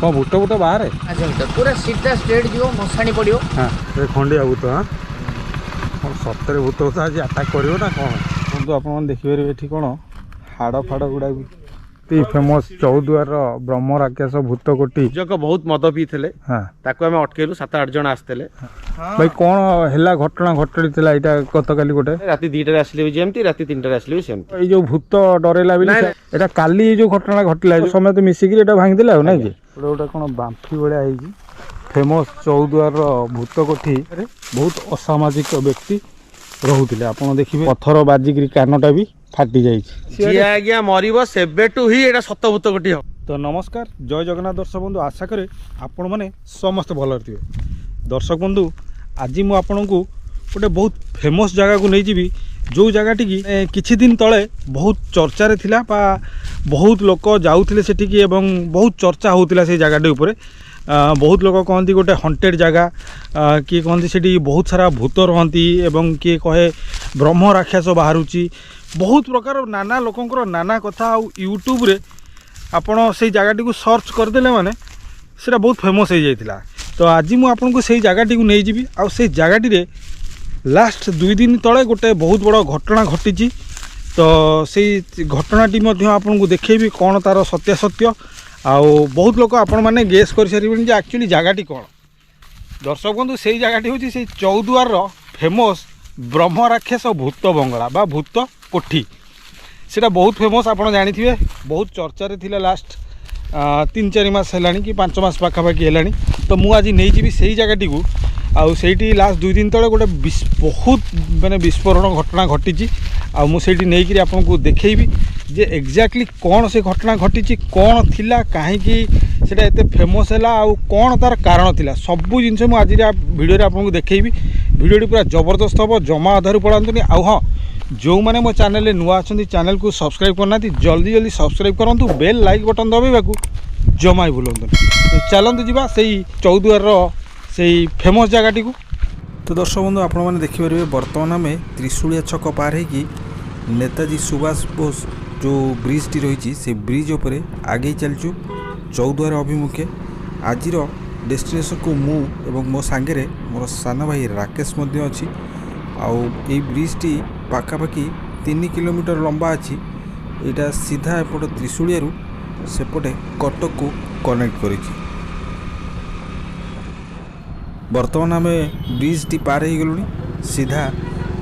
कौन भूत भूत बाहर है? पूरा सीधा स्ट्रेट जो मशाणी पड़ो। हाँ खंडिया भूत। हाँ कौन सतरे भूत भूत आज आटाक कर ना कौन बंधु आप देखिपारे ये कौन हाड़ फाड़ गुड़ा फेमस चौद्वार ब्रह्म राक्षस भूत कोटी जक बहुत मद पी थे अटकेलु 7-8 जन आसते भाई कौन है घटना घटना यहाँ गतकाली गोटे राति 2टार आसले भी जमती राति 3टार आसले भी सेमती ये जो भूत डरेला ये काली जो घटना घटला समय तो मिसिक भांगीदेला ना कि गोटे कौन बांफी भाया फेमस चौद्वार भूत कोठी बहुत असामाजिक व्यक्ति रोते आप देखिए पत्थर बाजिक कानटा भी फाटी जाइए मरब सेबेटू ही एटा सत भूत कोठी हो। तो नमस्कार जय जगन्नाथ दर्शक बंधु आशा करे आपण मैंने समस्त भल थे दर्शक बंधु आज मु आपन को गोटे बहुत फेमस जगह को नहीं जी जो जगहटी की किछि दिन तले बहुत चर्चा थिला बा बहुत लोक जाऊले सेठिकी एवं बहुत चर्चा होता से जगहटी उपरे बहुत लोग कहती गोटे हंटेड जगह किए कहती से बहुत सारा भूत रहती एवं किए कहे ब्रह्म राक्षस बाहरुची बहुत प्रकार नाना लोकंर नाना कथा यूट्यूब रे आपण से जगहटी को सर्च करदेले माने सेटा बहुत फेमस हो जाता। तो आज मुझे से जगहटी को नहीं जी आ जगहटी रे लास्ट 2 दिन तले गोटे बहुत बड़ घटना घटी। तो से घटनाटी आपन को देखेबी कौन तार सत्यासत्य आउ बहुत लोग आपण मैंने गेस कर सारे एक्चुअली जगहटी कौन। दर्शक बंधु से जगहटी हूँ से चौद्वार फेमस ब्रह्म राक्षस भूत बंगला बा भूत कोठी सेटा बहुत फेमस आप जानी बहुत चर्चा थिला लास्ट 3-4 मास है कि 5 मास पाखापाखि है। तो मुझे आज नहीं जी से जगहटी को आउ से लास्ट 2 दिन तले गोटे बहुत माने विस्फोरण घटना घटी मुझे नहीं आपको देखी जे एक्जाक्टली कौन से घटना घटी कौन थिला कहीं सेटा एते फेमस है आउ कौन तार कारण थिला सबू जिनस मुझे आज वीडियो आपको देखी वीडियो पूरा जबरदस्त हम जमा अधारू पड़ातुनि आउ हाँ जो मैंने मो चैनल नुआ अच्छा चैनल को सब्सक्राइब करना जल्दी जल्दी सब्सक्राइब करूँ बेल लाइक बटन दबाइबा जमा ही भूलु। चलतु जी से चौद्वार से फेमस जगहटी को। तो दर्शक बंधु आप देखिपारे बर्तमान आम त्रिशूलिया छक पार हो नेताजी सुभाष बोस जो ब्रिजटी रही से ब्रिज उपर आगे चलचु चौद्वार अभिमुखे। आज डेस्टिनेशन को मु एवं मो सांगे मोर सान भाई राकेश अच्छी आउ ब्रिजटी पाखापाखि 3 किलोमीटर लंबा अच्छी यहाँ सीधा एपट त्रिशूलिया सेपटे कटक को कनेक्ट कर बर्तमान आम ब्रिजटी पार हो गलु सीधा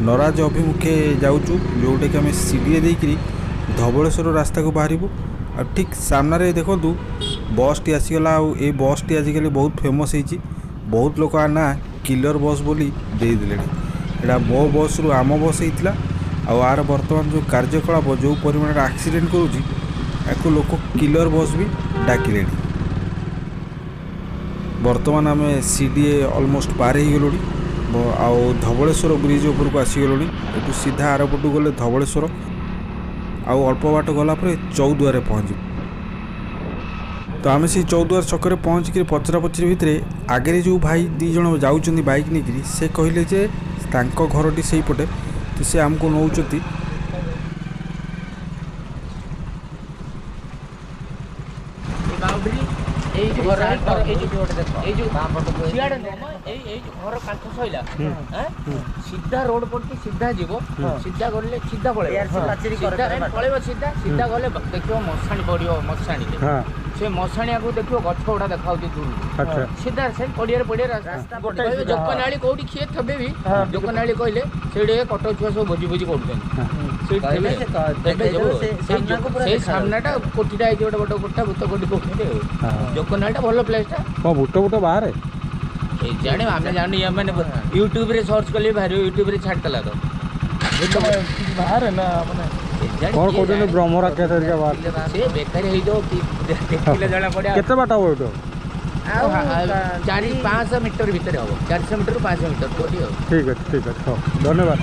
नराज अभिमुखे जाऊँ जोटा कि आम सीढ़ी देकर धवलेश्वर रास्ता को बाहर और ठीक सामने देखु बस टी आसीगला ये बस टी आजिकल बहुत फेमस होती बहुत लोग ना किलर बस बोली देदेले यहाँ मो बस रु आम बस होता आर बर्तमान जो कार्यकलाप जो परिमाण एक्सीडेंट करुँची लोक किलर बस भी डाकिले। बर्तमान आम सीडीए ऑलमोस्ट पार हो गलु आउ धवलेश्वर ब्रिज उपर को आसीगलु ये सीधा आरपटू गले धवलेश्वर आउ अल्प बाट गलापर चौद्वार पहुँच। तो आम से चौद्वार छक पहुँचिक पचरा पचरी भितर आगे जो भाई 2 जन जाऊँ बाइक नहीं से कहले जे तांको घरटी से पटे तो से आमको नौ सीधा रोड पड़ती सीधा जीव सीधा गले सीधा पड़े सीधा सीधा गले देखो मशाणी पड़ो मशाणी से मशाणी आगे देखो गछ गुड़ा देखा दूर सीधा से पड़िया जकनाली कौटी किए थे भी जकनाली कहले से कटक छुआ सब भोजी भोजी कर सामनाटा कोठीटा गोटे बड़ कोठा भूत कोठी कहते जकनालीटा भल प्लेसटा कौन भूत भूत बाहर है जाने आम जानी मैंने यूट्यूब रे सर्च कले बाहर यूट्यूब रे छाड़ला तो बाहर है ना कौन कहते ब्रह्म राक्षस से बेकार हो जना पड़ा केते बाट हो 400-500 मीटर भितर हम 400 मीटर 500 मीटर कोठी हो। ठीक है धन्यवाद।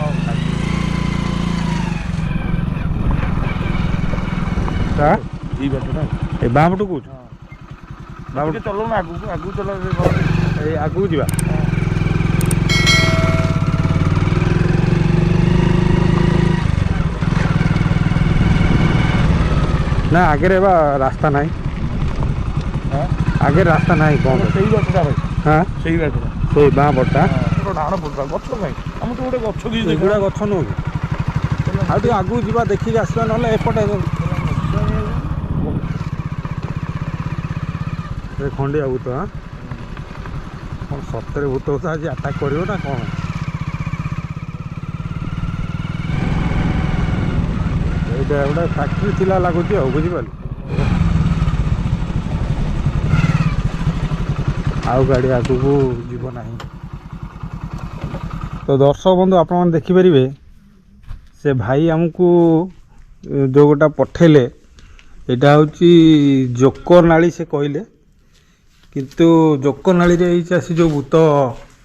ई बात ना ए बामटू को बामटू चलो ना आगु चलो ए आगु जीवा ना आगे रास्ता नहीं। ଆଗେ ରାସ୍ତା ନାହିଁ ବନ୍ଦ ସେଇ ବାଟଟା ଭାଇ ହଁ ସେଇ ବାଟଟା ସେଇ ବାଁ ପଟଟା ଡାହାଣ ପଟଟା ଗଛ କାଇଁ ଆମେ ତ ଗୋଟେ ଗଛ କିଛି ଏଗୁଡ଼ା ଗଛ ନୁହଁ କି ଆଉ ଟିକେ ଆଗକୁ ଯିବା ଦେଖିକି ଆସିବା ନହେଲେ ଏପଟେ ଏ ଖଣ୍ଡିଆ ଭୂତ ହଁ କ'ଣ ସତରେ ଭୂତ ଭୂତ ଆଜି ଆଟାକ୍ କରିବ ନା କ'ଣ ଏଇଟା ଗୋଟେ ଫ୍ୟାକ୍ଟ୍ରି ଥିଲା ଲାଗୁଛି ଆଉ ବୁଝିପାରିଲି ଆଉ ଗାଡ଼ି ଆଗକୁ ଯିବ ନାହିଁ ତ ଦର୍ଶକ ବନ୍ଧୁ ଆପଣମାନେ ଦେଖିପାରିବେ ସେ ଭାଇ ଆମକୁ ଯେଉଁ ଗୋଟା ପଠେଇଲେ ଏଇଟା ହେଉଛି ଜୋକନାଳୀ ସେ କହିଲେ କିନ୍ତୁ ଜୋକନାଳୀରେ ଏଇ ଚାଷୀ ଯେଉଁ ଭୂତ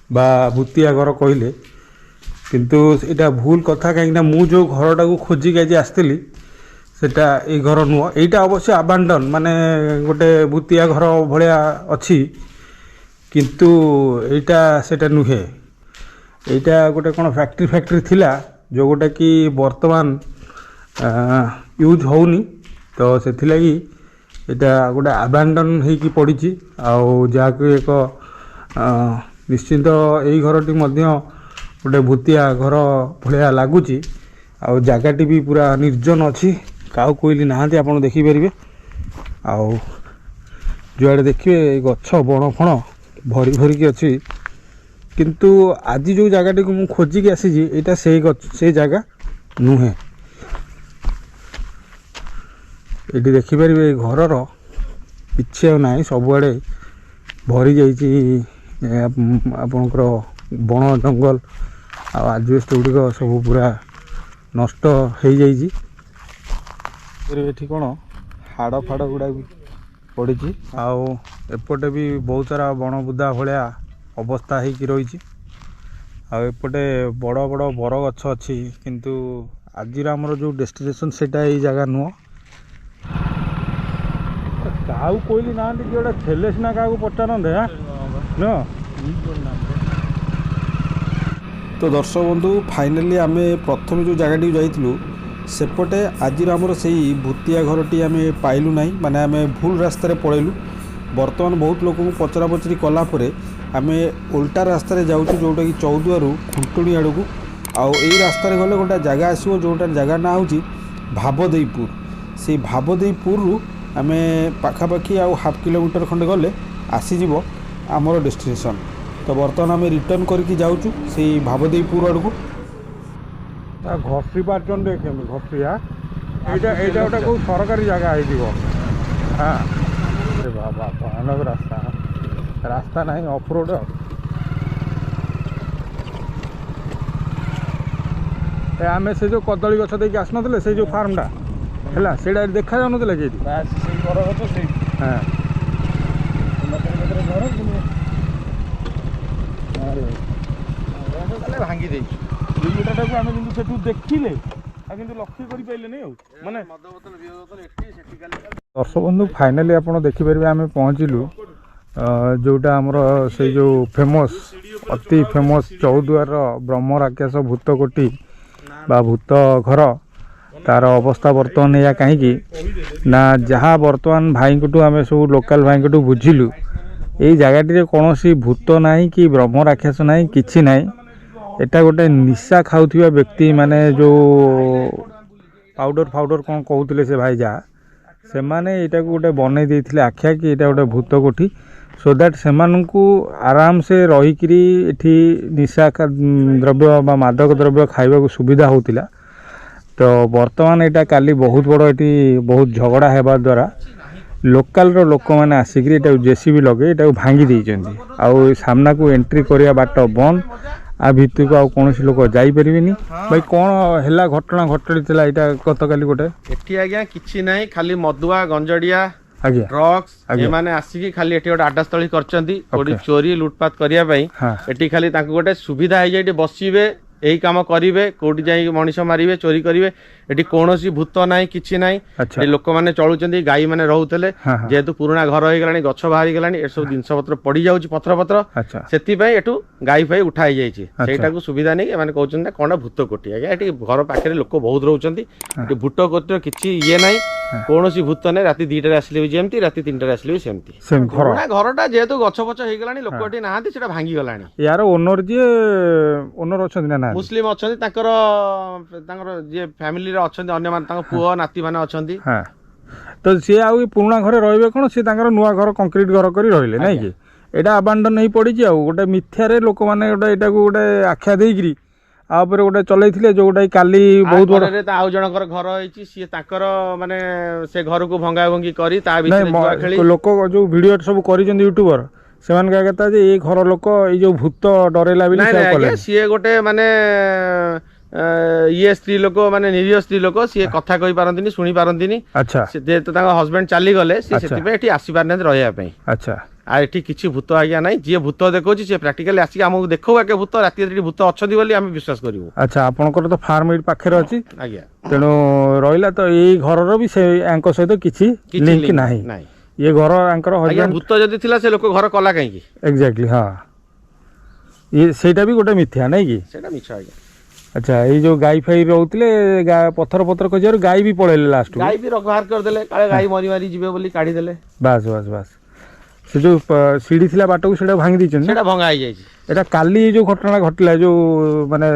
ବା ଭୂତିଆ ଘର କହିଲେ କିନ୍ତୁ ଏଇଟା ଭୁଲ କଥା କାହିଁକିନା ମୁଁ ଯେଉଁ ଘରଟାକୁ ଖୋଜିକି ଆଜି ଆସିଥିଲି ସେଟା ଏଇ ଘର ନୁହଁ ଏଇଟା ଅବଶ୍ୟ ଆବାଣ୍ଡନ ମାନେ ଗୋଟେ ଭୂତିଆ ଘର ଭଳିଆ ଅଛି କିନ୍ତୁ ଏଇଟା ସେଟା ନୁହେଁ ଏଇଟା ଗୋଟେ କ'ଣ ଫ୍ୟାକ୍ଟ୍ରି ଥିଲା ଯେଉଁଟା କି ବର୍ତ୍ତମାନ ୟୁଜ୍ ହେଉନି ତ ସେଥିଲାଗି ଏଇଟା ଗୋଟେ ଆବାଣ୍ଡନ ହେଇକି ପଡ଼ିଛି ଆଉ ଯାହାକୁ ଏକ ନିଶ୍ଚିନ୍ତ ଏଇ ଘରଟି ମଧ୍ୟ ଗୋଟେ ଭୂତିଆ ଘର ଭଳିଆ ଲାଗୁଛି ଆଉ ଜାଗାଟି ବି ପୁରା ନିର୍ଜନ ଅଛି କାଉ କୋଇଲି ନାହାନ୍ତି ଆପଣ ଦେଖିପାରିବେ ଆଉ ଯୁଆଡ଼େ ଦେଖିବେ ଗଛ ବଣ ଫଣ ଭରି ଭରିକି ଅଛି କିନ୍ତୁ ଆଜି ଯେଉଁ ଜାଗାଟିକୁ ମୁଁ ଖୋଜିକି ଆସିଛି ଏଇଟା ସେଇ ଜାଗା ନୁହେଁ ଏଠି ଦେଖିପାରିବେ ଏଇ ଘରର କିଛି ଆଉ ନାହିଁ ସବୁଆଡ଼େ ଭରି ଯାଇଛି ଆପଣଙ୍କର ବଣ ଜଙ୍ଗଲ ଆଉ ଆଜବେଷ୍ଟ ଗୁଡ଼ିକ ସବୁ ପୁରା ନଷ୍ଟ ହେଇଯାଇଛି ଏଠି କ'ଣ ହାଡ଼ ଫାଡ଼ ଗୁଡ଼ା ବି ପଡ଼ିଛି ଆଉ ଏପଟେ ବି ବହୁତ ସାରା ବଣବୁଦା ଭଳିଆ ଅବସ୍ଥା ହେଇକି ରହିଛି ଆଉ ଏପଟେ ବଡ଼ ବଡ଼ ବରଗଛ ଅଛି କିନ୍ତୁ ଆଜିର ଆମର ଯେଉଁ ଡେଷ୍ଟିନେସନ୍ ସେଇଟା ଏଇ ଜାଗା ନୁହଁ କାହାକୁ କହିଲି ନାହାନ୍ତି କି ଗୋଟେ ଥିଲେ ସିନା କାହାକୁ ପଚାରନ୍ତେ ନୁହଁ ତ ଦର୍ଶକ ବନ୍ଧୁ ଫାଇନାଲି ଆମେ ପ୍ରଥମେ ଯେଉଁ ଜାଗାଟିକୁ ଯାଇଥିଲୁ ସେପଟେ ଆଜିର ଆମର ସେଇ ଭୂତିଆ ଘରଟି ଆମେ ପାଇଲୁ ନାହିଁ ମାନେ ଆମେ ଭୁଲ ରାସ୍ତାରେ ପଳେଇଲୁ ବର୍ତ୍ତମାନ ବହୁତ ଲୋକଙ୍କୁ ପଚରାପଚରି କଲା ପରେ ଆମେ ଓଲଟା ରାସ୍ତାରେ ଯାଉଛୁ ଯେଉଁଟାକି ଚୌଦୁଆରୁ ଖୁଣ୍ଟୁଣି ଆଡ଼କୁ ଆଉ ଏଇ ରାସ୍ତାରେ ଗଲେ ଗୋଟେ ଜାଗା ଆସିବ ଯେଉଁଟା ଜାଗା ନାଁ ହେଉଛି ଭାବଦେଇପୁର ସେଇ ଭାବଦେଇପୁରରୁ ଆମେ ପାଖାପାଖି ଆଉ ହାଫ୍ କିଲୋମିଟର ଖଣ୍ଡେ ଗଲେ ଆସିଯିବ ଆମର ଡେଷ୍ଟିନେସନ୍ ତ ବର୍ତ୍ତମାନ ଆମେ ରିଟର୍ଣ୍ଣ କରିକି ଯାଉଛୁ ସେଇ ଭାବଦେଇପୁର ଆଡ଼କୁ ଘଷି ପାରୁଛନ୍ତି କେମିତି ଘଷିଆ ଏଇଟା ଗୋଟେ କେଉଁ ସରକାରୀ ଜାଗା ହେଇଥିବ ହଁ ବାବା ଭୟାନକ ରାସ୍ତା ନାହିଁ ଅଫ୍ ରୋଡ଼ ଆମେ ସେ ଯେଉଁ କଦଳୀ ଗଛ ଦେଇକି ଆସିନଥିଲେ ସେଇ ଯେଉଁ ଫାର୍ମଟା ହେଲା ସେଇଟା ଦେଖାଯାଉନଥିଲା କି ଏଠି ସେଇ ଘର ଗଛ ସେଇ ହଁ ଭାଙ୍ଗି ଦେଇଛୁ ଦୁଇଟାକୁ ଆମେ କିନ୍ତୁ ସେଠୁ ଦେଖିଲେ ଆଉ କିନ୍ତୁ ଲକ୍ଷ୍ୟ କରିପାରିଲେନି ଆଉ ମାନେ ଦର୍ଶକ ବନ୍ଧୁ ଫାଇନାଲି ଆପଣ ଦେଖିପାରିବେ ଆମେ ପହଞ୍ଚିଲୁ ଯେଉଁଟା ଆମର ସେଇ ଯେଉଁ ଫେମସ୍ ଅତି ଫେମସ୍ ଚୌଦୁଆର ବ୍ରହ୍ମ ରାକ୍ଷସ ଭୂତ କୋଟି ବା ଭୂତ ଘର ତାର ଅବସ୍ଥା ବର୍ତ୍ତମାନ ଏଇଆ କାହିଁକି ନା ଯାହା ବର୍ତ୍ତମାନ ଭାଇଙ୍କଠୁ ଆମେ ସବୁ ଲୋକାଲ ଭାଇଙ୍କଠୁ ବୁଝିଲୁ ଏଇ ଜାଗାଟିରେ କୌଣସି ଭୂତ ନାହିଁ କି ବ୍ରହ୍ମ ରାକ୍ଷସ ନାହିଁ କିଛି ନାହିଁ ଏଟା ଗୋଟେ ନିଶା ଖାଉଥିବା ବ୍ୟକ୍ତି ମାନେ ଯେଉଁ ପାଉଡ଼ର କ'ଣ କହୁଥିଲେ ସେ ଭାଇ ଯାହା ସେମାନେ ଏଇଟାକୁ ଗୋଟେ ବନେଇ ଦେଇଥିଲେ ଆଖ୍ୟା କି ଏଇଟା ଗୋଟେ ଭୂତ କୋଠି ସୋ ଦ୍ୟାଟ୍ ସେମାନଙ୍କୁ ଆରାମସେ ରହିକିରି ଏଠି ନିଶା ଦ୍ରବ୍ୟ ବା ମାଦକ ଦ୍ରବ୍ୟ ଖାଇବାକୁ ସୁବିଧା ହେଉଥିଲା ତ ବର୍ତ୍ତମାନ ଏଇଟା କାଲି ବହୁତ ବଡ଼ ଏଠି ବହୁତ ଝଗଡ଼ା ହେବା ଦ୍ୱାରା ଲୋକାଲର ଲୋକମାନେ ଆସିକିରି ଏଟାକୁ ଜେସିବି ଲଗେଇ ଏଟାକୁ ଭାଙ୍ଗି ଦେଇଛନ୍ତି ଆଉ ସାମ୍ନାକୁ ଏଣ୍ଟ୍ରି କରିବା ବାଟ ବନ୍ଦ ଆ ଭିତରକୁ ଆଉ କୌଣସି ଲୋକ ଯାଇପାରିବେନି ଭାଇ କ'ଣ ହେଲା ଘଟଣା ଘଟିଥିଲା ଏଇଟା ଗତକାଲି ଗୋଟେ ଏଠି ଆଜ୍ଞା କିଛି ନାହିଁ ଖାଲି ମଦୁଆ ଗଞ୍ଜଡ଼ିଆ ଆଜ୍ଞା ଡ୍ରଗ୍ସ ଏମାନେ ଆସିକି ଖାଲି ଏଠି ଗୋଟେ ଆଡ୍ଡାସ୍ଥଳୀ କରିଛନ୍ତି କୋଉଠି ଚୋରି ଲୁଟପାଟ କରିବା ପାଇଁ ଏଠି ଖାଲି ତାଙ୍କୁ ଗୋଟେ ସୁବିଧା ହେଇଯାଇ ଏଠି ବସିବେ ଏଇ କାମ କରିବେ କୋଉଠି ଯାଇକି ମଣିଷ ମାରିବେ ଚୋରି କରିବେ ଏଠି କୌଣସି ଭୂତ ନାହିଁ କିଛି ନାହିଁ ଆଚ୍ଛା ଏ ଲୋକମାନେ ଚଳୁଛନ୍ତି ଗାଈ ମାନେ ରହୁଥିଲେ ହଁ, ହଁ। ଯେହେତୁ ପୁରୁଣା ଘର ହେଇଗଲାଣି ଗଛ ବାହାରି ଗଲାଣି ଏସବୁ ଜିନିଷ ପତ୍ର ପଡି ଯାଉଛି ପତ୍ର ପତ୍ର ଆଚ୍ଛା ସେଥିପାଇଁ ଏଠୁ ଗାଈ ଫାଇ ଉଠା ହେଇଯାଇଛି ଆଚ୍ଛା। ସେଇଟାକୁ ସୁବିଧା ନେଇ ଏମାନେ କହୁଛନ୍ତି ନା କଣ ଭୂତ କୋଠି ଆଜ୍ଞା ଏଠି ଘର ପାଖରେ ଲୋକ ବହୁତ ରହୁଛନ୍ତି ଏଠି ଭୂତ କୋଠିର କିଛି ଇଏ ନାହିଁ କୌଣସି ଭୂତ ନାହିଁ ରାତି 2ଟାରେ ଆସିଲେ ବି ଯେମିତି ରାତି 3ଟାରେ ଆସିଲେ ବି ସେମିତି ସେମିତି ଘର ପୁରୁଣା ଘରଟା ଯେହେତୁ ଗଛ ପଛ ହେଇଗଲାଣି ଲୋକ ଏଠି ନାହାନ୍ତି ସେଟା ଭାଙ୍ଗି ଗଲାଣି ୟାର ଓନର ଯିଏ ଓନର ଅଛନ୍ତି ନା ମୁସଲିମ ଅଛନ୍ତି ତାଙ୍କର ଯିଏ ଫ୍ୟାମିଲିରେ ଅଛନ୍ତି ଅନ୍ୟମାନେ ତାଙ୍କ ପୁଅ ନାତି ମାନେ ଅଛନ୍ତି ହଁ ତ ସିଏ ଆଉ ପୁରୁଣା ଘରେ ରହିବେ କଣ ସିଏ ତାଙ୍କର ନୂଆ ଘର କଂକ୍ରିଟ ଘର କରି ରହିଲେ ନାଇଁ କି ଏଇଟା ଆବାଣ୍ଡନ ହେଇ ପଡିଛି ଆଉ ଗୋଟେ ମିଥ୍ୟାରେ ଲୋକମାନେ ଗୋଟେ ଏଇଟାକୁ ଗୋଟେ ଆଖ୍ୟା ଦେଇକିରି ଆ ଉପରେ ଗୋଟେ ଚଲେଇଥିଲେ ଯୋଉଟା କାଲି ବହୁତ ବଡ ଆଉ ଜଣଙ୍କର ଘର ହେଇଛି ସିଏ ତାଙ୍କର ମାନେ ସେ ଘରକୁ ଭଙ୍ଗା ଭଙ୍ଗି କରି ତା ଭିତରେ ଜୁଆ ଖେଳି ଲୋକ ଯୋଉ ଭିଡିଓ ସବୁ କରିଛନ୍ତି ୟୁଟ୍ୟୁବର ସେମାନେ କହିବା କଥା ଯେ ଏଇ ଘର ଲୋକ ଏଇ ଯୋଉ ଭୂତ ଡରେଇଲା ବୋଲି ନାଇଁ ଆଜ୍ଞା ସିଏ ଗୋଟେ ମାନେ ଇଏ ସ୍ତ୍ରୀ ଲୋକ ମାନେ ନିରୀହ ସ୍ତ୍ରୀ ଲୋକ ସିଏ କଥା କହି ପାରନ୍ତିନି ଶୁଣି ପାରନ୍ତିନି ଆଚ୍ଛା ଯେହେତୁ ତାଙ୍କ ହଜବେଣ୍ଡ ଚାଲିଗଲେ ସିଏ ସେଥିପାଇଁ ଏଠି ଆସିପାରୁନାହାନ୍ତି ରହିବା ପାଇଁ ଆଚ୍ଛା ଆଉ ଏଠି କିଛି ଭୂତ ଆଜ୍ଞା ନାହିଁ ଯିଏ ଭୂତ ଦେଖଉଛି ସିଏ ପ୍ରାକ୍ଟିକାଲି ଆସିକି ଆମକୁ ଦେଖଉ ଆଜ୍ଞା ଭୂତ ରାତିରେ ଏଠି ଭୂତ ଅଛନ୍ତି ବୋଲି ଆମେ ବିଶ୍ୱାସ କରିବୁ ଆଚ୍ଛା ଆପଣଙ୍କର ତ ଫାର୍ମ ଏଇଠି ପାଖରେ ଅଛି ଆଜ୍ଞା ତେଣୁ ରହିଲା ତ ଏଇ ଘରର ବି ସେ ୟାଙ୍କ ସହିତ କିଛି ଲିଙ୍କ ନାହିଁ ଇଏ ଘର ୟାଙ୍କର ହଜବେଣ୍ଡ ଭୂତ ଯଦି ଥିଲା ସେ ଲୋକ ଘର କଲା କାହିଁକି ଏକ୍ଜାକ୍ଟଲି ହଁ ଇଏ ସେଇଟା ବି ଗୋଟେ ମିଥ୍ୟା ନାଇଁ କି ସେଇଟା ମିଛ ଆଜ୍ଞା ଆଚ୍ଛା ଏଇ ଯୋଉ ଗାଈ ଫାଇ ରହୁଥିଲେ ପଥର ଖୋଜିବାରୁ ଗାଈ ବି ପଳେଇଲେ ଲାଷ୍ଟ ଗାଈ ବି ବାହାର କରିଦେଲେ କାଳେ ଗାଈ ମରି ମାରି ଯିବେ ବୋଲି କାଢିଦେଲେ ବାସ୍ ବାସ୍ ବାସ୍ ସେ ଯୋଉ ସିଡି ଥିଲା ବାଟକୁ ସେଟା ଭାଙ୍ଗି ଦେଇଛନ୍ତି ସେଟା ଭଙ୍ଗା ହେଇଯାଇଛି এটা কালি এই যে ঘটনা ঘটিলা যে মানে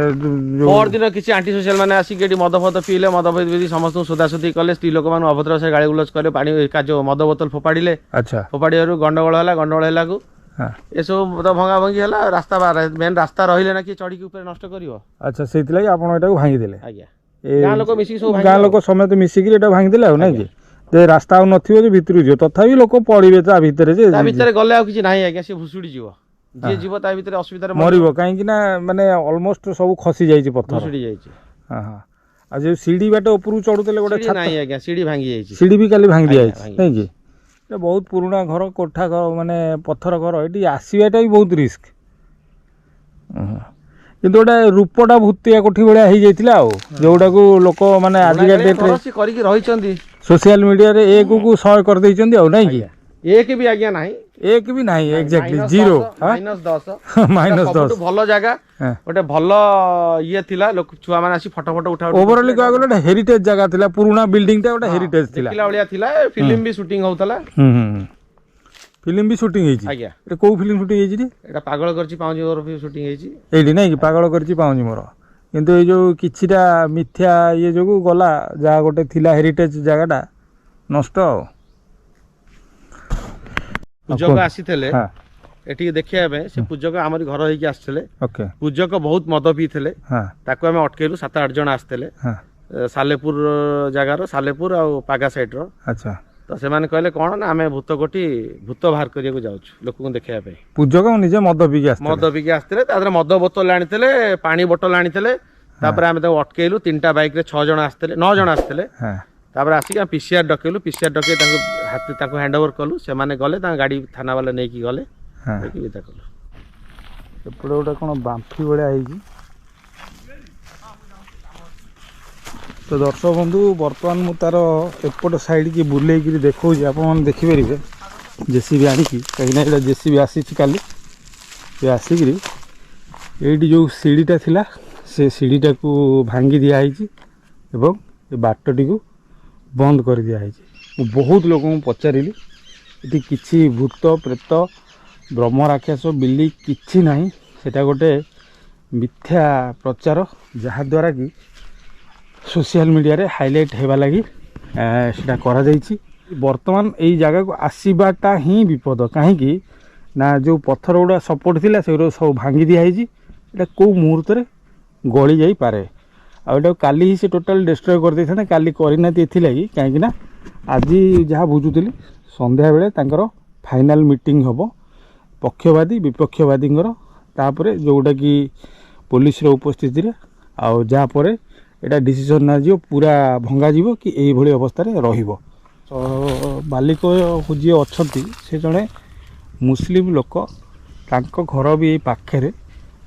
পরদিন কিছু আন্টি সোশিয়াল মানে আসিকি এটি মদ ফদ পিলে মদ পিই সমস্ত সোধাসোধি কলে স্ত্রী লোক মানে অভদ্র সে গাড়ি গুলজ কলে পানি কাজ মদ বোতল ফোপাড়িলে আচ্ছা ফোপাড়িবারু গন্ডগোল হলা গন্ডগোল হেলাকু এসব তো ভঙ্গা ভঙ্গি হলা রাস্তা মেন রাস্তা রহিলে না কি চড়িকি উপরে নষ্ট করিব আচ্ছা সেইতিলাগি আপন এটাকে ভাঙি দেলে আজ্ঞা গাঁ লোক মিশিকি সব গাঁ লোক সমেত মিশিকি এটা ভাঙি দেলে আর নাই কি যে রাস্তা আর নথিব যে ভিতরু ଯିବ তথাপি লোক পড়িবে তা ভিতরে যে তা ভিতরে গলে আর কিছু নাই আজ্ঞা সে ভুসুড়ি ଯିବ যে জীব তা ভিতরে অসুবিধার মরিব কাইকি না মানে অলমোস্ট সব খসি যাইছে পথর ভুসুড়ি যাইছে হ্যাঁ হ্যাঁ আর যে সিডি বাটে উপরু চড়ুতলে গোটে সিঁড়ি নাই আজ্ঞা সিঁড়ি ভাঙি যাইছে সিডি বি কালি ভাঙি দিয়াইছে নাই কি এটা বহুত পুরোনা ঘর কোঠা ঘর মানে পথর ঘর এটি আসিবাটা বি বহুত রিস্ক কিন্তু ওটা রূপটা ভূতিয়া কোঠি ভଳିଆ ହେଇ ଯାଇଥିଲା ଆଉ ଯୋଉଟାକୁ ଲୋକ ମାନେ ଆଜିକା ଡେଟରେ କରିକି ରହିଛନ୍ତି সোশ্যাল মিডিয়ারে একু 100 করে ଦେଇଛନ୍ତି ଆଉ ନାଇଁ କି এক ବି ଆଜ୍ଞା ନାହିଁ এক ବି ନାହିଁ ଏକ୍ସାକ୍ଟଲି ଜିରୋ -10 ଭଲ ଜାଗା ଗୋଟେ ଭଲ ଇଏ ଥିଲା ଲୋକ ଛୁଆ ମାନେ ଆସି ଫଟୋ ଉଠା ଓଭରଅଲି କହିବାକୁ ଗଲେ ହେରିଟେଜ ଜାଗା ଥିଲା ପୁରୁଣା ବିଲ୍ଡିଂ ଟା ଗୋଟେ ହେରିଟେଜ ଥିଲା ଦେଖିଲା ଭଳିଆ ଥିଲା ଫିଲ୍ମ ବି শুটিং ହଉଥିଲା ফিল্ম ବି শুটিং ହେଇଛି ଆଜ୍ଞା এটা କୋଉ ଫିଲ୍ମ শুটিং ହେଇଛି ରେ এটা পাগল করছি পাউজি মোর শুটিং ହେଇଛି এইটি ନାଇଁ କି ପାଗଳ କରିଛି ପାଉଁଜି ମୋର କିନ୍ତୁ ଏଇ ଯୋଉ କିଛିଟା ମିଥ୍ୟା ଇଏ ଯୋଗୁ ଗଲା ଯାହା ଗୋଟେ ଥିଲା ହେରିଟେଜ ଜାଗାଟା ନଷ୍ଟ ଆଉ ପୂଜକ ଆସିଥିଲେ ଏଠିକି ଦେଖିବା ପାଇଁ ସେ ପୂଜକ ଆମରି ଘର ହେଇକି ଆସିଥିଲେ ଓକେ ପୂଜକ ବହୁତ ମଦ ପିଇଥିଲେ ତାକୁ ଆମେ ଅଟକେଇଲୁ 7-8 ଜଣ ଆସିଥିଲେ ସାଲେପୁର ଜାଗାର ସାଲେପୁର ଆଉ ପାଗା ସାଇଡର ଆଚ୍ଛା ତ ସେମାନେ କହିଲେ କଣ ନା ଆମେ ଭୂତ କୋଠି ଭୂତ ବାହାର କରିବାକୁ ଯାଉଛୁ ଲୋକଙ୍କୁ ଦେଖିବା ପାଇଁ ପୂଜକ ନିଜେ ମଦ ପିଇକି ଆସିଥିଲେ ତା ଦେହରେ ମଦ ବୋତଲ ଆଣିଥିଲେ ପାଣି ବୋତଲ ଆଣିଥିଲେ ତାପରେ ଆମେ ତାକୁ ଅଟକେଇଲୁ 3ଟା ବାଇକରେ 6 ଜଣ ଆସିଥିଲେ 9 ଜଣ ଆସିଥିଲେ ତାପରେ ଆସିକି ଆମେ ପିସିଆର ଡକେଇଲୁ ପିସିଆର ଡକେଇ ତାଙ୍କୁ ହ୍ୟାଣ୍ଡ ଓଭର କଲୁ ସେମାନେ ଗଲେ ତାଙ୍କ ଗାଡି ଥାନା ବାଲା ନେଇକି ଗଲେ ବିଦା କଲୁ ଏପଟେ ଗୋଟେ କ'ଣ ବାମ୍ଫି ଭଳିଆ ହେଇଛି ତ ଦର୍ଶକ ବନ୍ଧୁ ବର୍ତ୍ତମାନ ମୁଁ ତାର ଏପଟ ସାଇଡ୍ କି ବୁଲେଇକିରି ଦେଖାଉଛି ଆପଣମାନେ ଦେଖିପାରିବେ ଜେସିବି ଆଣିକି କାହିଁକିନା ଏଇଟା ଜେସିବି ଆସିଛି କାଲି ସେ ଆସିକିରି ଏଇଠି ଯେଉଁ ସିଡ଼ିଟା ଥିଲା ସେ ସିଡ଼ିଟାକୁ ଭାଙ୍ଗି ଦିଆହେଇଛି ଏବଂ ଏ ବାଟଟିକୁ ବନ୍ଦ କରିଦିଆହେଇଛି ମୁଁ ବହୁତ ଲୋକଙ୍କୁ ପଚାରିଲି ଏଠି କିଛି ଭୂତ ପ୍ରେତ ବ୍ରହ୍ମ ରାକ୍ଷସ ବିଲି କିଛି ନାହିଁ ସେଟା ଗୋଟେ ମିଥ୍ୟା ପ୍ରଚାର ଯାହାଦ୍ୱାରା କି সোশ্যাল মিডিয়ারে হাইলাইট হেবা লাগি সেটা করা যাইছি বর্তমান এই জায়গাକୁ আসিবাটা ହିଁ বিপদ কাহিଁକି না ଯେଉଁ ପଥର ଗୁଡ଼ା ସପୋର୍ଟ ଥିଲା ସେଗୁଡ଼ା ସବୁ ଭାଙ୍ଗି ଦିଆହେଇଛି ଏଇଟା କେଉଁ ମୁହୂର୍ତ୍ତରେ ଗଳି ଯାଇପାରେ ଆଉ ଏଟାକୁ କାଲି ହିଁ ସେ ଟୋଟାଲ ଡେଷ୍ଟ୍ରୟ କରିଦେଇଥାନ୍ତେ କାଲି କରିନାହାନ୍ତି ଏଥିଲାଗି କାହିଁକି ନା ଆଜି ଯାହା ବୁଝୁଥିଲି ସନ୍ଧ୍ୟାବେଳେ ତାଙ୍କର ଫାଇନାଲ ମିଟିଂ ହେବ ପକ୍ଷବାଦୀ ବିପକ୍ଷବାଦୀଙ୍କର ତାପରେ ଯେଉଁଟାକି ପୋଲିସର ଉପସ୍ଥିତିରେ ଆଉ ଯାହାପରେ এটা ডিସିସନ୍ ନିଆଯିବ ପୁରା ଭଙ୍ଗାଯିବ କି ଏଇଭଳି ଅବସ୍ଥାରେ ରହିବ ମାଲିକ ଯିଏ ଅଛନ୍ତି ସେ ଜଣେ ମୁସଲିମ ଲୋକ ତାଙ୍କ ଘର ବି ଏଇ ପାଖରେ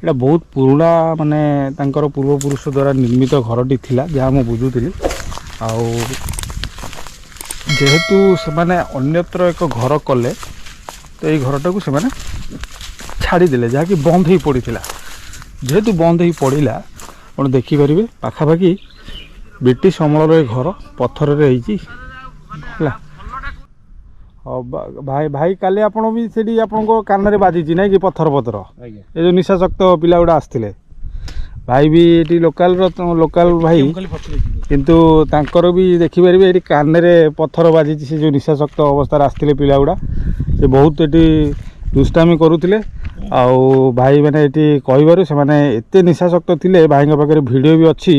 ଏଇଟା ବହୁତ ପୁରୁଣା ମାନେ ତାଙ୍କର ପୂର୍ବପୁରୁଷ ଦ୍ୱାରା ନିର୍ମିତ ଘରଟି ଥିଲା ଯାହା ମୁଁ ବୁଝୁଥିଲି ଆଉ ଯେହେତୁ ସେମାନେ ଅନ୍ୟତ୍ର ଏକ ଘର କଲେ ତ ଏଇ ଘରଟାକୁ ସେମାନେ ଛାଡ଼ିଦେଲେ, ଯାହାକି ବନ୍ଦ ହେଇ ପଡ଼ିଥିଲା। ଯେହେତୁ ବନ୍ଦ ହେଇ ପଡ଼ିଲା ଆପଣ ଦେଖିପାରିବେ ପାଖାପାଖି ବ୍ରିଟିଶ ଅମଳର ଏ ଘର ପଥରରେ ହେଇଛି ହେଲା। ହଉ ଭାଇ ଭାଇ କାଲି ଆପଣ ବି ସେଠି ଆପଣଙ୍କ କାନରେ ବାଜିଛି ନାଇଁ କି ପଥର ଆଜ୍ଞା ଏ ଯେଉଁ ନିଶାଶକ୍ତ ପିଲା ଗୁଡ଼ା ଆସିଥିଲେ, ଭାଇ ବି ଏଠି ଲୋକାଲ ଭାଇ, କିନ୍ତୁ ତାଙ୍କର ବି ଦେଖିପାରିବେ ଏଠି କାନରେ ପଥର ବାଜିଛି। ସେ ଯେଉଁ ନିଶାଶକ୍ତ ଅବସ୍ଥାରେ ଆସିଥିଲେ ପିଲା ଗୁଡ଼ା, ସେ ବହୁତ ଏଠି ଦୁଷ୍ଟାମି କରୁଥିଲେ। ଆଉ ଭାଇମାନେ ଏଠି କହିବାରୁ ସେମାନେ ଏତେ ନିଶାଶକ୍ତ ଥିଲେ, ଭାଇଙ୍କ ପାଖରେ ଭିଡ଼ିଓ ବି ଅଛି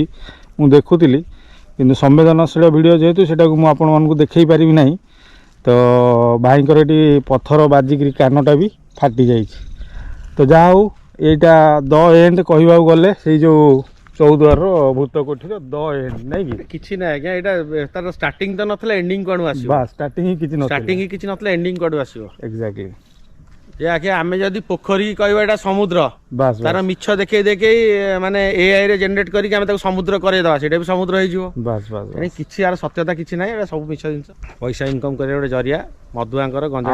ମୁଁ ଦେଖୁଥିଲି, କିନ୍ତୁ ସମ୍ବେଦନଶୀଳ ଭିଡ଼ିଓ ଯେହେତୁ ସେଟାକୁ ମୁଁ ଆପଣମାନଙ୍କୁ ଦେଖାଇ ପାରିବି ନାହିଁ। ତ ଭାଇଙ୍କର ଏଠି ପଥର ବାଜିକିରି କାନଟା ବି ଫାଟି ଯାଇଛି। ତ ଯାହା ହଉ ଏଇଟା ଦ ଏଣ୍ଡ କହିବାକୁ ଗଲେ ସେଇ ଯେଉଁ ଚୌଦ୍ୱାରର ଭୂତ କୋଠିର ଦ ଏଣ୍ଡ ନାଇଁ କି? କିଛି ନାହିଁ ଆଜ୍ଞା, ଏଇଟା ତାର ଷ୍ଟାର୍ଟିଂ ତ ନଥିଲା, ଏଣ୍ଡିଂ କୁଆଡୁ ଆସିବ? ବାସ୍ ଷ୍ଟାର୍ଟିଂ ହିଁ କିଛି ନଥିଲା। ଷ୍ଟାର୍ଟିଂ ହିଁ କିଛି ନଥିଲା, ଏଣ୍ଡିଂ କୁଆଡୁ ଆସିବ? ଏକ୍ଜାକ୍ଟଲି। ଯେ ଆଜ୍ଞା ଆମେ ଯଦି ପୋଖରୀ କହିବା ଏଇଟା ସମୁଦ୍ର, ବାସ୍ ତାର ମିଛ ଦେଖେଇ ଦେଖେଇ ମାନେ AI ରେ ଜେନେରେଟ କରିକି ଆମେ ତାକୁ ସମୁଦ୍ର କରେଇଦବା, ସେଇଟା ବି ସମୁଦ୍ର ହେଇଯିବ। ବାସ୍ ବାସ୍ ତେଣୁ କିଛି ଆର ସତ୍ୟତା କିଛି ନାହିଁ, ଏଇଟା ସବୁ ମିଛ ଜିନିଷ। ପଇସା ଇନକମ୍ କରିବା ଗୋଟେ ଜରିଆ ମଧୁଆଙ୍କର ଆଉ ଗଞ୍ଜା।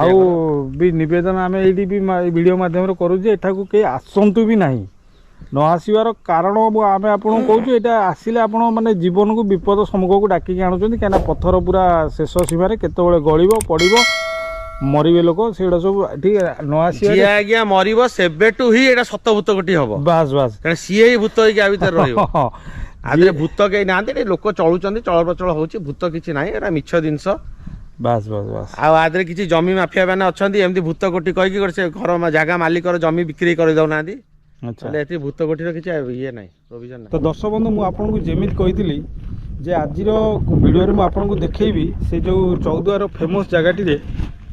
ବି ନିବେଦନ ଆମେ ଏଇଠି ବି ଭିଡ଼ିଓ ମାଧ୍ୟମରେ କରୁଛୁ, ଏଠାକୁ କେହି ଆସନ୍ତୁ ବି ନାହିଁ। ନ ଆସିବାର କାରଣ ଆମେ ଆପଣଙ୍କୁ କହୁଛୁ, ଏଇଟା ଆସିଲେ ଆପଣ ମାନେ ଜୀବନକୁ ବିପଦ ସମ୍ମୁଖକୁ ଡାକିକି ଆଣୁଛନ୍ତି। କାହିଁକିନା ପଥର ପୁରା ଶେଷ ସୀମାରେ, କେତେବେଳେ ଗଳିବ ପଡ଼ିବ ମରିବେ ଲୋକ, ସେଗୁଡ଼ା ସବୁ ଠିକ ନ ଆସିବା। ଯିଏ ଆଜ୍ଞା ମରିବ ସେବେଠୁ ହିଁ ଏଇଟା ସତ ଭୂତ କୋଠି ହବ। ବାସ୍ ବାସ୍, କାରଣ ସିଏ ହିଁ ଭୂତ ହେଇକି ଆ ଭିତରେ ରହିବ। ଆଦେହରେ ଭୂତ କେହି ନାହାନ୍ତି, ଏଠି ଲୋକ ଚଳୁଛନ୍ତି, ଚଳପ୍ରଚଳ ହଉଛି, ଭୂତ କିଛି ନାହିଁ, ଏଟା ମିଛ ଜିନିଷ। ବାସ୍ ବାସ୍ ବାସ୍। ଆଉ ଆଦେହରେ କିଛି ଜମି ମାଫିଆ ମାନେ ଅଛନ୍ତି, ଏମିତି ଭୂତ କୋଠି କହିକି ଗୋଟେ ସେ ଘର ଜାଗା ମାଲିକର ଜମି ବିକ୍ରି କରିଦଉନାହାନ୍ତି। ଆଚ୍ଛା, ହେଲେ ଏଠି ଭୂତ କୋଠିର କିଛି ଇଏ ନାହିଁ, ପ୍ରୋଭିଜନ ତ ଦର୍ଶକ ବନ୍ଧୁ ମୁଁ ଆପଣଙ୍କୁ ଯେମିତି କହିଥିଲି ଯେ ଆଜିର ଭିଡ଼ିଓରେ ମୁଁ ଆପଣଙ୍କୁ ଦେଖେଇବି ସେ ଯେଉଁ ଚୌଦ୍ୱାର ଫେମସ୍ ଜାଗାଟିରେ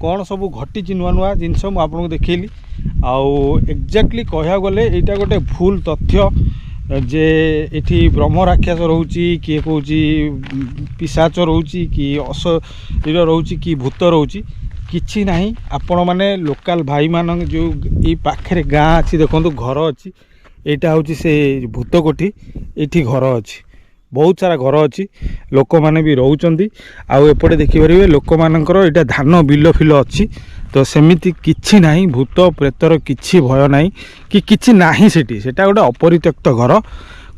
କ'ଣ ସବୁ ଘଟିଛି ନୂଆ ନୂଆ ଜିନିଷ ମୁଁ ଆପଣଙ୍କୁ ଦେଖେଇଲି। ଆଉ ଏକ୍ଜାକ୍ଟଲି କହିବାକୁ ଗଲେ ଏଇଟା ଗୋଟେ ଭୁଲ ତଥ୍ୟ ଯେ ଏଠି ବ୍ରହ୍ମ ରାକ୍ଷସ ରହୁଛି, କିଏ କହୁଛି ପିଶାଚ ରହୁଛି, କି ଅଶରୀର ରହୁଛି, କି ଭୂତ ରହୁଛି, କିଛି ନାହିଁ। ଆପଣମାନେ ଲୋକାଲ ଭାଇମାନଙ୍କ ଯେଉଁ ଏଇ ପାଖରେ ଗାଁ ଅଛି, ଦେଖନ୍ତୁ ଘର ଅଛି, ଏଇଟା ହେଉଛି ସେ ଭୂତ କୋଠି। ଏଇଠି ଘର ଅଛି, ବହୁତ ସାରା ଘର ଅଛି, ଲୋକମାନେ ବି ରହୁଛନ୍ତି। ଆଉ ଏପଟେ ଦେଖିପାରିବେ ଲୋକମାନଙ୍କର ଏଇଟା ଧାନ ବିଲ ଫିଲ ଅଛି। ତ ସେମିତି କିଛି ନାହିଁ, ଭୂତ ପ୍ରେତର କିଛି ଭୟ ନାହିଁ କି କିଛି ନାହିଁ ସେଠି। ସେଟା ଗୋଟେ ଅପରିତ୍ୟକ୍ତ ଘର,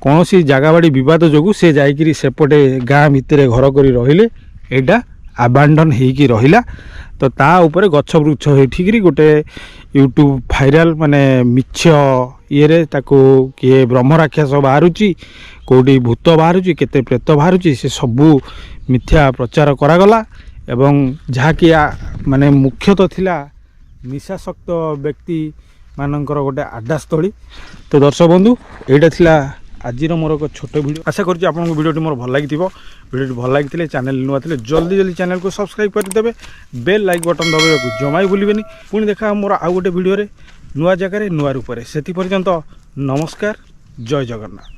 କୌଣସି ଜାଗା ବାଡ଼ି ବିବାଦ ଯୋଗୁଁ ସେ ଯାଇକିରି ସେପଟେ ଗାଁ ଭିତରେ ଘର କରି ରହିଲେ, ଏଇଟା ଆବାଣ୍ଡନ ହେଇକି ରହିଲା। ତ ତା ଉପରେ ଗଛ ବୃକ୍ଷ ହେଇଠିକିରି ଗୋଟେ ୟୁଟ୍ୟୁବ ଭାଇରାଲ ମାନେ ମିଛ ଇଏରେ ତାକୁ କିଏ ବ୍ରହ୍ମ ରାକ୍ଷସ ବାହାରୁଛି, କେଉଁଠି ଭୂତ ବାହାରୁଛି, କେତେ ପ୍ରେତ ବାହାରୁଛି, ସେ ସବୁ ମିଥ୍ୟା ପ୍ରଚାର କରାଗଲା। ଏବଂ ଯାହାକି ମାନେ ମୁଖ୍ୟତଃ ଥିଲା ନିଶାଶକ୍ତ ବ୍ୟକ୍ତିମାନଙ୍କର ଗୋଟେ ଆଡ୍ଡାସ୍ଥଳୀ। ତ ଦର୍ଶକ ବନ୍ଧୁ ଏଇଟା ଥିଲା ଆଜିର ମୋର ଏକ ଛୋଟ ଭିଡ଼ିଓ। ଆଶା କରୁଛି ଆପଣଙ୍କୁ ଭିଡ଼ିଓଟି ମୋର ଭଲ ଲାଗିଥିବ। ଭିଡ଼ିଓଟି ଭଲ ଲାଗିଥିଲେ, ଚ୍ୟାନେଲ ନୂଆ ଥିଲେ ଜଲ୍ଦି ଚ୍ୟାନେଲକୁ ସବସ୍କ୍ରାଇବ୍ କରିଦେବେ, ବେଲ୍ ଲାଇକ୍ ବଟନ୍ ଦବାଇବାକୁ ଜମା ବି ଭୁଲିବେନି। ପୁଣି ଦେଖା ମୋର ଆଉ ଗୋଟେ ଭିଡ଼ିଓରେ, ନୂଆ ଜାଗାରେ, ନୂଆ ରୂପରେ। ସେଥିପର୍ଯ୍ୟନ୍ତ ନମସ୍କାର, ଜୟ ଜଗନ୍ନାଥ।